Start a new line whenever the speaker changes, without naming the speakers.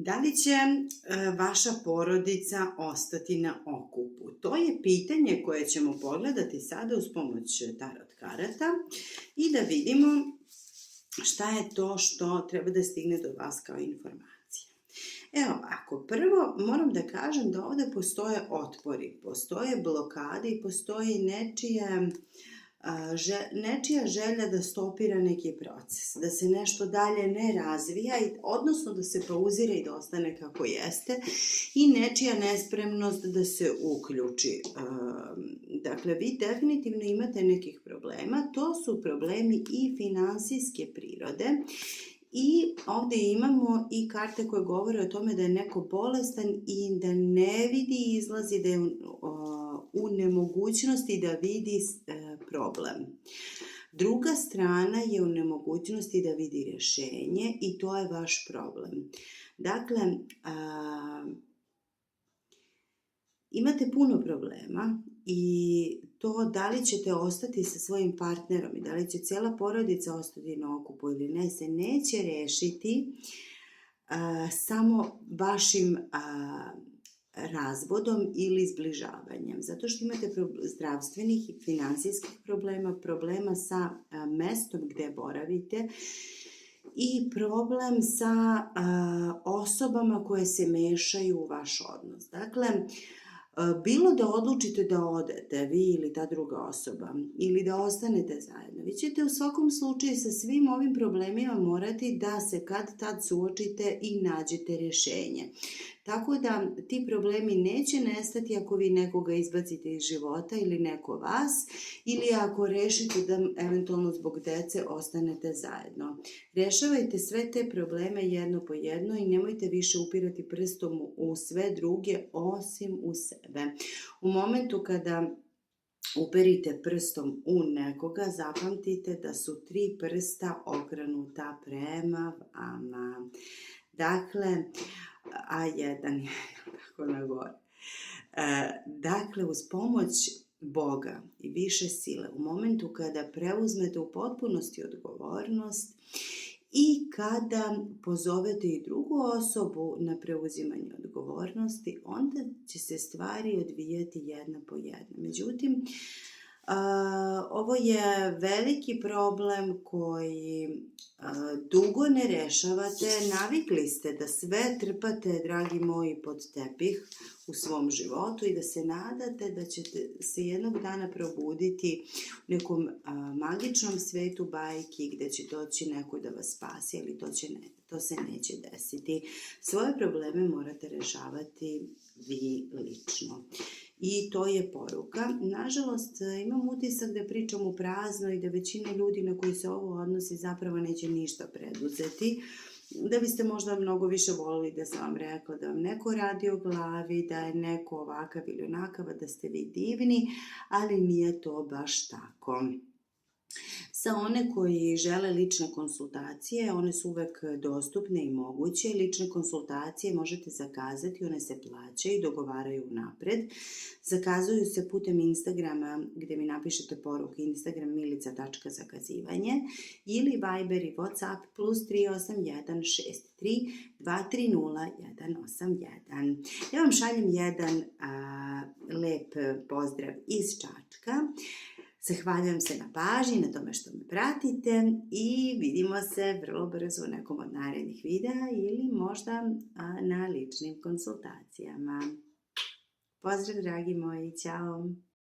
Da li će vaša porodica ostati na okupu? To je pitanje koje ćemo pogledati sada uz pomoć tarot karata i da vidimo šta je to što treba da stigne do vas kao informacija. Evo ovako, prvo moram da kažem da ovde postoje otpori, postoje blokade i postoji nečija želja da stopira neki proces, da se nešto dalje ne razvija, odnosno da se pauzira i da ostane kako jeste, i nečija nespremnost da se uključi. Dakle, vi definitivno imate nekih problema, to su problemi i finansijske prirode. I ovde imamo i karte koje govore o tome da je neko bolestan i da ne vidi izlazi, da je u nemogućnosti da vidi problem. Druga strana je u nemogućnosti da vidi rješenje i to je vaš problem. Dakle, imate puno problema i to da li ćete ostati sa svojim partnerom i da li će cijela porodica ostati na okupu ili ne, se neće rešiti samo vašim razvodom ili zbližavanjem. Zato što imate zdravstvenih i finansijskih problema sa mestom gde boravite i problem sa osobama koje se mešaju u vaš odnos. Dakle, bilo da odlučite da odete, vi ili ta druga osoba, ili da ostanete zajedno, vi ćete u svakom slučaju sa svim ovim problemima morati da se kad tad suočite i nađete rješenje. Tako da ti problemi neće nestati ako vi nekoga izbacite iz života ili neko vas, ili ako rešite da eventualno zbog dece ostanete zajedno. Rešavajte sve te probleme jedno po jedno i nemojte više upirati prstom u sve druge osim u sebe. U momentu kada uperite prstom u nekoga, zapamtite da su 3 prsta okrenuta prema vama. Dakle, A1 je tako na gore. Dakle, uz pomoć Boga i više sile, u momentu kada preuzmete u potpunosti odgovornost i kada pozovete i drugu osobu na preuzimanje odgovornosti, onda će se stvari odvijati jedna po jedna. Međutim, ovo je veliki problem koji dugo ne rešavate, navikli ste da sve trpate, dragi moji, pod tepih u svom životu i da se nadate da ćete se jednog dana probuditi u nekom magičnom svetu bajki gde će doći neko da vas spasi, ali to se neće desiti. Svoje probleme morate rešavati vi lično. I to je poruka. Nažalost, imam utisak da pričam u prazno i da većina ljudi na koji se ovo odnosi zapravo neće ništa preduzeti. Da biste možda mnogo više volili da sam vam rekla da vam neko radi o glavi, da je neko ovakav ili onakav, da ste vi divni, ali nije to baš tako. Za one koji žele lične konsultacije, one su uvek dostupne i moguće. Lične konsultacije možete zakazati, one se plaćaju i dogovaraju unapred. Zakazuju se putem Instagrama gde mi napišete poruku Instagram milica.zakazivanje ili Viber i Whatsapp +381 63 230 181. Ja vam šaljem jedan lep pozdrav iz Čačka. Zahvaljujem se na pažnji, na tome što me pratite i vidimo se vrlo brzo u nekom od narednih videa ili možda na ličnim konsultacijama. Pozdrav, dragi moji, ćao!